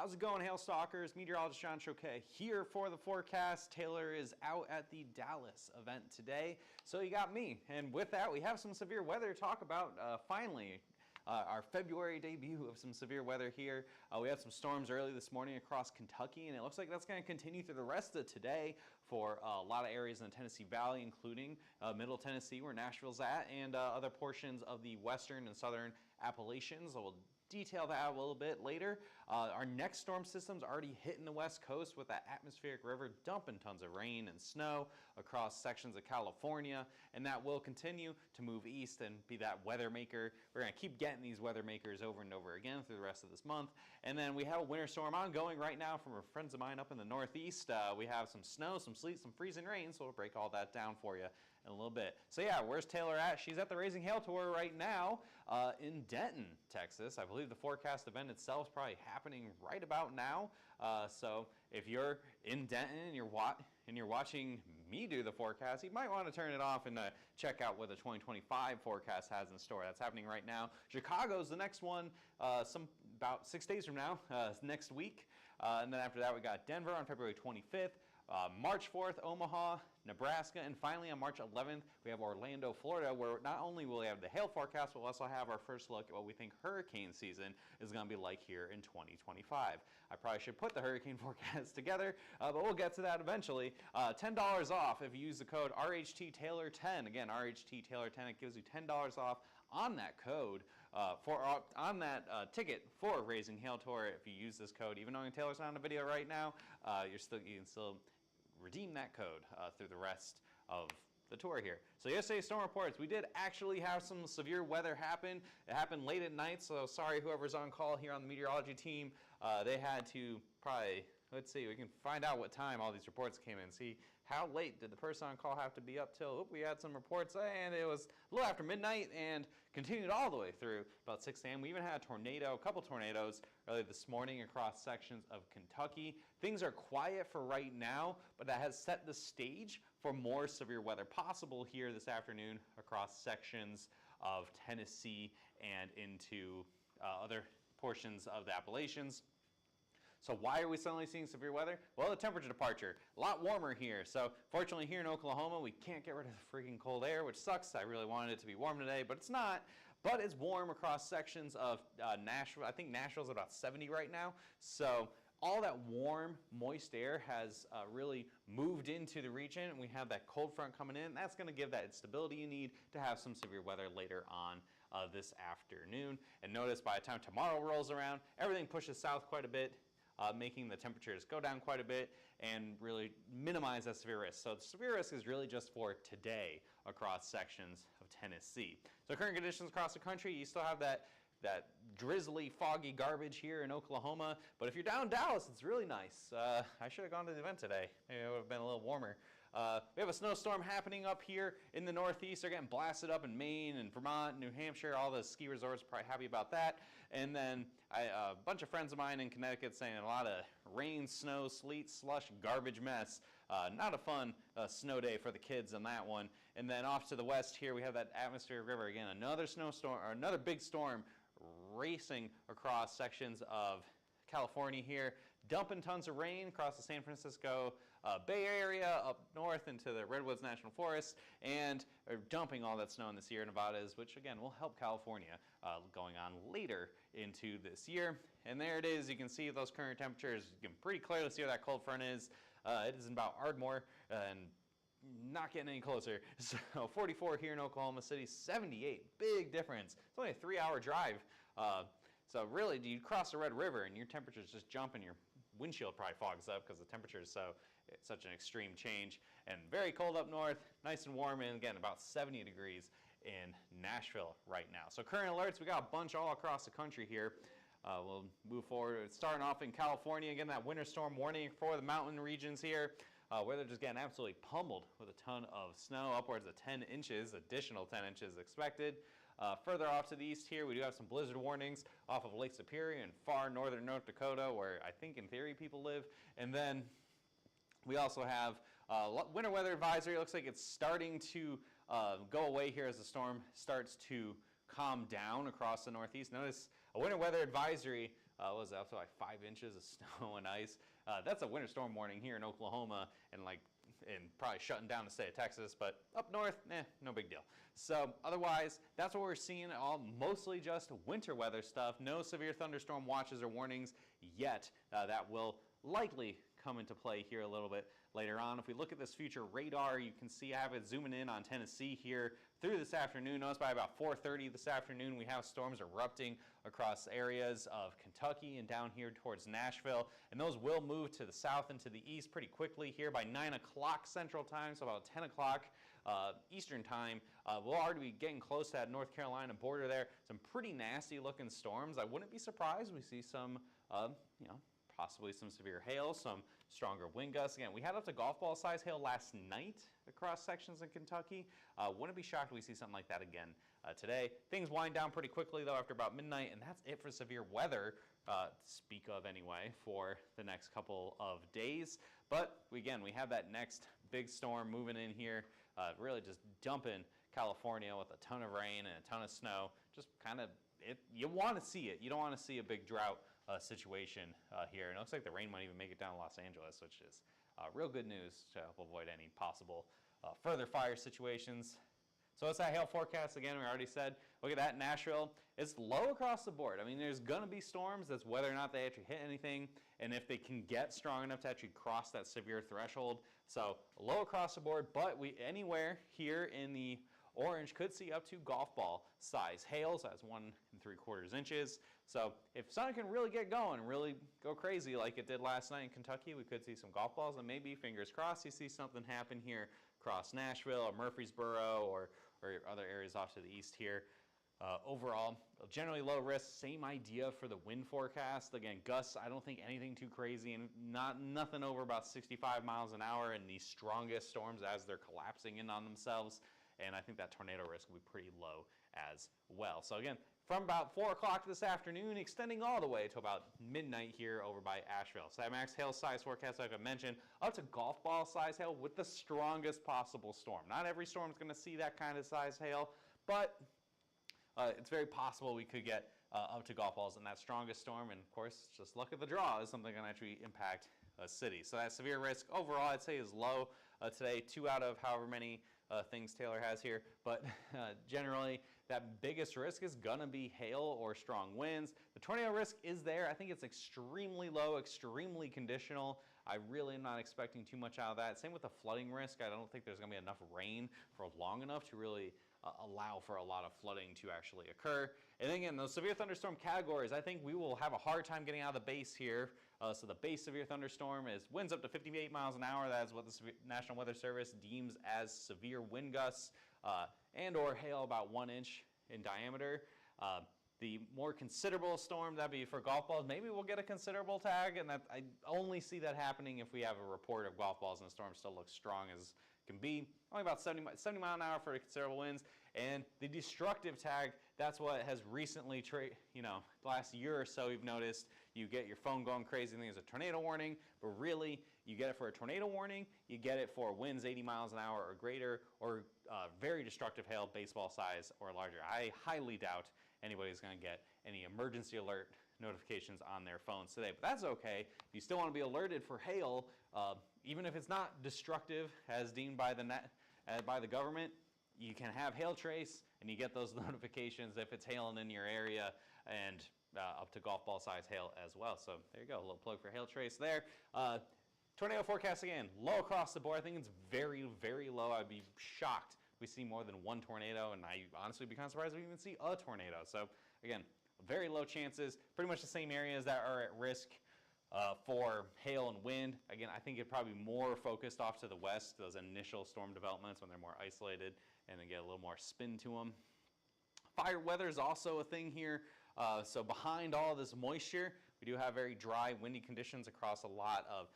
How's it going, Hail Stalkers? Meteorologist John Choquet here for the forecast. Taylor is out at the Dallas event today, so you got me. And with that, we have some severe weather to talk about finally. Our February debut of some severe weather here. We had some storms early this morning across Kentucky, and it looks like that's going to continue through the rest of today for a lot of areas in the Tennessee Valley, including Middle Tennessee, where Nashville's at, and other portions of the western and southern Appalachians. So we'll detail that a little bit later. Our next storm system's already hitting the west coast with that atmospheric river dumping tons of rain and snow across sections of California, and that will continue to move east and be that weather maker. We're going to keep getting these weather makers over and over again through the rest of this month. And then we have a winter storm ongoing right now from our friends of mine up in the northeast. We have some snow, some sleet, some freezing rain, so we'll break all that down for you in a little bit. So yeah, where's Taylor at? She's at the Raising Hail Tour right now in Denton, Texas. I believe the forecast event itself is probably happening right about now. So if you're in Denton and you're watching me do the forecast, you might want to turn it off and check out what the 2025 forecast has in store. That's happening right now. Chicago's the next one, about 6 days from now, next week. And then after that, we got Denver on February 25th. March 4th, Omaha, Nebraska, and finally on March 11th, we have Orlando, Florida, where not only will we have the hail forecast, we'll also have our first look at what we think hurricane season is going to be like here in 2025. I probably should put the hurricane forecast together, but we'll get to that eventually. $10 off if you use the code RHTTaylor10. Again, RHTTaylor10, it gives you $10 off on that code on that ticket for Raising Hail Tour. If you use this code, even though Taylor's not on the video right now, you can still redeem that code through the rest of the tour here. So yesterday's storm reports, we did actually have some severe weather happen. It happened late at night, so sorry whoever's on call here on the meteorology team. They had to probably, let's see, we can find out what time all these reports came in. See, how late did the person on call have to be up till? We had some reports, and it was a little after midnight and continued all the way through about 6 a.m. We even had a tornado, a couple tornadoes early this morning across sections of Kentucky. Things are quiet for right now, but that has set the stage for more severe weather possible here this afternoon across sections of Tennessee and into other portions of the Appalachians. So why are we suddenly seeing severe weather? Well, the temperature departure, a lot warmer here. So fortunately here in Oklahoma, we can't get rid of the freaking cold air, which sucks. I really wanted it to be warm today, but it's not. But it's warm across sections of Nashville. I think Nashville's about 70 right now. So all that warm, moist air has really moved into the region, and we have that cold front coming in. That's going to give that stability you need to have some severe weather later on this afternoon. And notice by the time tomorrow rolls around, everything pushes south quite a bit, making the temperatures go down quite a bit and really minimize that severe risk. So the severe risk is really just for today across sections of Tennessee. So current conditions across the country, you still have that drizzly, foggy garbage here in Oklahoma. But if you're down in Dallas, it's really nice. I should have gone to the event today. Maybe it would have been a little warmer. We have a snowstorm happening up here in the northeast. They're getting blasted up in Maine and Vermont, New Hampshire. All the ski resorts are probably happy about that. And then a bunch of friends of mine in Connecticut saying a lot of rain, snow, sleet, slush, garbage mess. Not a fun snow day for the kids on that one. And then off to the west here, we have that atmospheric river again. Another snowstorm, or another big storm racing across sections of California here, dumping tons of rain across the San Francisco Bay Area up north into the Redwoods National Forest, and dumping all that snow in the Sierra Nevadas, which again will help California going on later into this year. And there it is. You can see those current temperatures. You can pretty clearly see where that cold front is. It is in about Ardmore and not getting any closer. So 44 here in Oklahoma City, 78, big difference. It's only a 3-hour drive. So really, you cross the Red River and your temperatures just jump and your windshield probably fogs up because the temperature is such an extreme change. And very cold up north, nice and warm, and again, about 70 degrees in Nashville right now. So current alerts, we got a bunch all across the country here. We'll move forward. Starting off in California, again, that winter storm warning for the mountain regions here, where they're just getting absolutely pummeled with a ton of snow, upwards of 10 inches, additional 10 inches expected. Further off to the east here, we do have some blizzard warnings off of Lake Superior in far northern North Dakota, where I think in theory people live. And then we also have winter weather advisory. It looks like it's starting to go away here as the storm starts to calm down across the Northeast. Notice a winter weather advisory was up to like 5 inches of snow and ice. That's a winter storm warning here in Oklahoma, and probably shutting down the state of Texas, but up north, no big deal. So otherwise, that's what we're seeing, all mostly just winter weather stuff. No severe thunderstorm watches or warnings yet. That will likely come into play here a little bit later on. If we look at this future radar, you can see I have it zooming in on Tennessee here through this afternoon. Notice by about 4:30 this afternoon, we have storms erupting across areas of Kentucky and down here towards Nashville. And those will move to the south and to the east pretty quickly here by 9 o'clock Central Time, so about 10 o'clock Eastern Time. We'll already be getting close to that North Carolina border there. Some pretty nasty looking storms. I wouldn't be surprised we see some, possibly some severe hail, some stronger wind gusts. Again, we had up to golf ball size hail last night across sections in Kentucky. Wouldn't be shocked if we see something like that again today. Things wind down pretty quickly though after about midnight, and that's it for severe weather, to speak of anyway, for the next couple of days. But again, we have that next big storm moving in here, really just dumping California with a ton of rain and a ton of snow. Just kind of, you want to see it. You don't want to see a big drought situation here. And it looks like the rain might even make it down to Los Angeles, which is real good news to help avoid any possible further fire situations. So it's that hail forecast again. We already said, look at that, Nashville. It's low across the board. I mean, there's going to be storms. That's whether or not they actually hit anything, and if they can get strong enough to actually cross that severe threshold. So low across the board, but anywhere here in the orange could see up to golf ball size hails. That's 1 3/4 inches. So if sun can really get going, really go crazy like it did last night in Kentucky, we could see some golf balls, and maybe, fingers crossed, you see something happen here across Nashville or Murfreesboro or other areas off to the east here. Overall, generally low risk. Same idea for the wind forecast. Again, gusts, I don't think anything too crazy, and nothing over about 65 miles an hour in the strongest storms as they're collapsing in on themselves. And I think that tornado risk will be pretty low as well. So again, from about 4 o'clock this afternoon, extending all the way to about midnight here over by Asheville. So that max hail size forecast, like I mentioned, up to golf ball size hail with the strongest possible storm. Not every storm is going to see that kind of size hail, but it's very possible we could get up to golf balls in that strongest storm. And of course, just luck of the draw is something that can actually impact a city. So that severe risk overall, I'd say, is low today. 2 out of however many things Taylor has here, but generally that biggest risk is gonna be hail or strong winds. The tornado risk is there. I think it's extremely low, extremely conditional. I really am not expecting too much out of that. Same with the flooding risk. I don't think there's gonna be enough rain for long enough to really allow for a lot of flooding to actually occur. And again, those severe thunderstorm categories, I think we will have a hard time getting out of the base here. So the base severe thunderstorm is winds up to 58 miles an hour. That is what the National Weather Service deems as severe wind gusts and or hail about 1 inch in diameter. The more considerable storm, that'd be for golf balls. Maybe we'll get a considerable tag, and I only see that happening if we have a report of golf balls and the storm still looks strong as can be. Only about 70 mile an hour for the considerable winds. And the destructive tag, that's what has recently, the last year or so, you've noticed you get your phone going crazy and there's a tornado warning, but really you get it for a tornado warning, you get it for winds 80 miles an hour or greater, or very destructive hail, baseball size or larger. I highly doubt anybody's going to get any emergency alert notifications on their phones today, but that's okay. If you still want to be alerted for hail, even if it's not destructive as deemed by the government, you can have hail trace and you get those notifications if it's hailing in your area, and up to golf ball size hail as well. So there you go, a little plug for hail trace there. Tornado forecast again, low across the board. I think it's very, very low. I'd be shocked if we see more than 1 tornado, and I honestly would be kind of surprised if we even see a tornado. So again, very low chances, pretty much the same areas that are at risk for hail and wind. Again, I think it probably more focused off to the west, those initial storm developments when they're more isolated and they get a little more spin to them. Fire weather is also a thing here. So behind all this moisture, we do have very dry, windy conditions across a lot of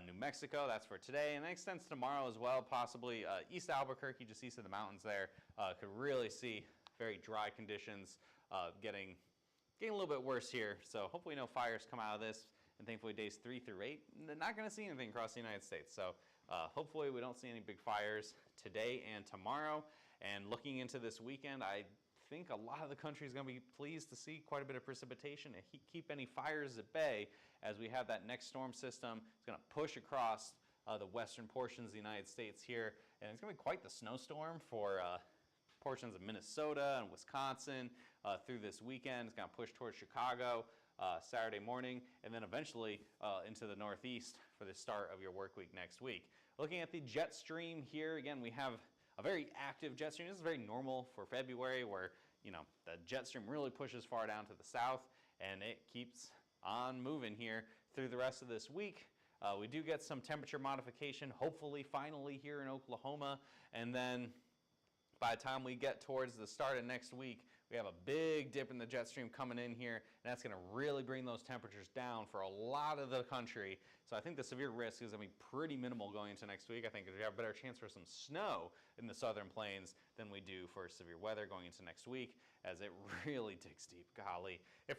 New Mexico. That's for today, and that extends tomorrow as well, possibly East Albuquerque, just east of the mountains there. Could really see very dry conditions getting a little bit worse here. So hopefully no fires come out of this, and thankfully days 3 through 8, they're not going to see anything across the United States. So hopefully we don't see any big fires today and tomorrow. And looking into this weekend, I think a lot of the country is going to be pleased to see quite a bit of precipitation and keep any fires at bay as we have that next storm system. It's going to push across the western portions of the United States here, and it's going to be quite the snowstorm for portions of Minnesota and Wisconsin through this weekend. It's going to push towards Chicago Saturday morning, and then eventually into the Northeast for the start of your work week next week. Looking at the jet stream here, again, we have a very active jet stream. This is very normal for February, where the jet stream really pushes far down to the south, and it keeps on moving here through the rest of this week. We do get some temperature modification, hopefully finally here in Oklahoma, and then by the time we get towards the start of next week, we have a big dip in the jet stream coming in here, and that's going to really bring those temperatures down for a lot of the country. So I think the severe risk is going to be pretty minimal going into next week. I think we have a better chance for some snow in the southern plains than we do for severe weather going into next week, as it really digs deep. Golly. If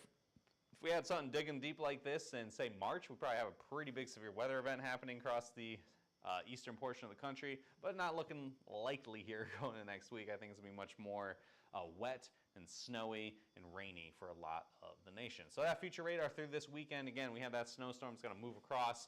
we had something digging deep like this in, say, March, we'd probably have a pretty big severe weather event happening across the eastern portion of the country, but not looking likely here going into next week. I think it's going to be much more wet and snowy and rainy for a lot of the nation. So that future radar through this weekend, again, we have that snowstorm. It's going to move across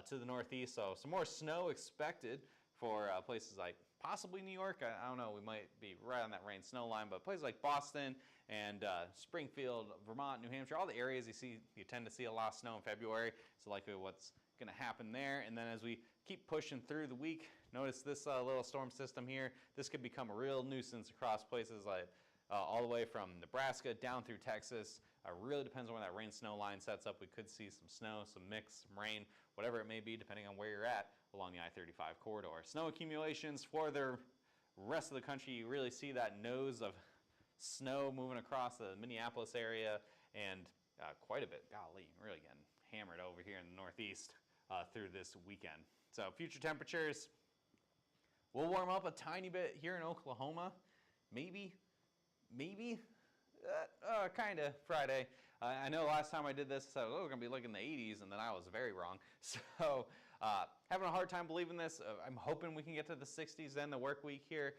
to the northeast, so some more snow expected for places like possibly New York. I don't know, we might be right on that rain snow line, but places like Boston and Springfield, Vermont, New Hampshire, all the areas you tend to see a lot of snow in February. So likely what's going to happen there. And then as we keep pushing through the week, notice this little storm system here. This could become a real nuisance across places like all the way from Nebraska down through Texas. Really depends on where that rain snow line sets up. We could see some snow, some mix, some rain, whatever it may be, depending on where you're at along the I-35 corridor. Snow accumulations for the rest of the country, you really see that nose of snow moving across the Minneapolis area, and quite a bit, golly, really getting hammered over here in the northeast through this weekend. So future temperatures will warm up a tiny bit here in Oklahoma, maybe, kind of Friday. I know last time I did this, I said, oh, we're going to be looking in the 80s, and then I was very wrong. So having a hard time believing this. I'm hoping we can get to the 60s then the work week here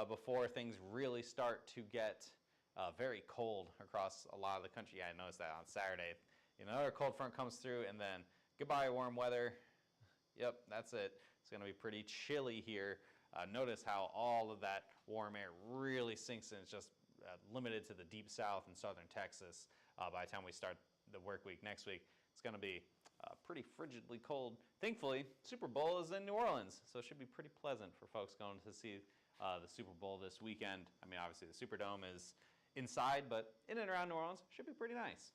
before things really start to get very cold across a lot of the country. Yeah, I noticed that on Saturday. Another cold front comes through, and then goodbye warm weather. Yep, that's it. It's going to be pretty chilly here. Notice how all of that warm air really sinks in. It's just limited to the deep south and southern Texas. By the time we start the work week next week, it's going to be pretty frigidly cold. Thankfully, Super Bowl is in New Orleans, so it should be pretty pleasant for folks going to see the Super Bowl this weekend. I mean, obviously the Superdome is inside, but in and around New Orleans should be pretty nice.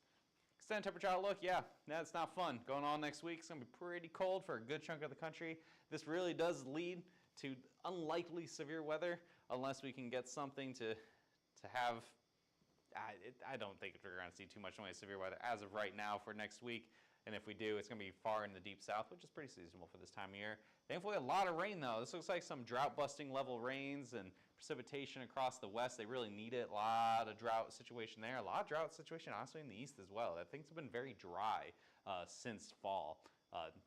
Extended temperature outlook, yeah, that's not fun. Going on next week, it's going to be pretty cold for a good chunk of the country. This really does lead to unlikely severe weather unless we can get something to have. I don't think we're going to see too much noise severe weather as of right now for next week. And if we do, it's going to be far in the deep south, which is pretty seasonable for this time of year. Thankfully, a lot of rain, though. This looks like some drought-busting level rains and precipitation across the west. They really need it. A lot of drought situation there. A lot of drought situation, honestly, in the east as well. Things have been very dry since fall.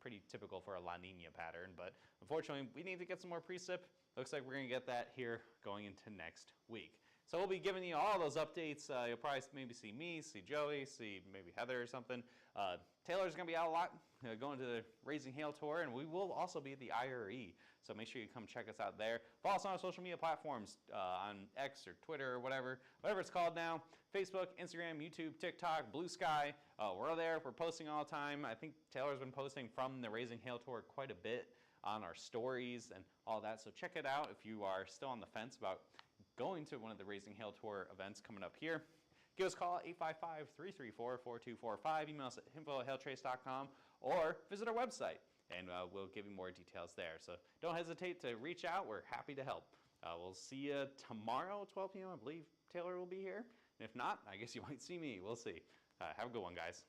Pretty typical for a La Nina pattern. But unfortunately, we need to get some more precip. Looks like we're going to get that here going into next week. So we'll be giving you all those updates. You'll probably maybe see me, see Joey, see maybe Heather or something. Taylor's going to be out a lot, going to the Raising Hail Tour, and we will also be at the IRE. So make sure you come check us out there. Follow us on our social media platforms on X or Twitter or whatever it's called now. Facebook, Instagram, YouTube, TikTok, Blue Sky. We're there. We're posting all the time. I think Taylor's been posting from the Raising Hail Tour quite a bit on our stories and all that. So check it out if you are still on the fence about going to one of the Raising Hail Tour events coming up here. Give us a call at 855-334-4245. Email us at info@hailtrace.com or visit our website, and we'll give you more details there. So don't hesitate to reach out. We're happy to help. We'll see you tomorrow at 12 p.m. I believe Taylor will be here. And if not, I guess you might see me. We'll see. Have a good one, guys.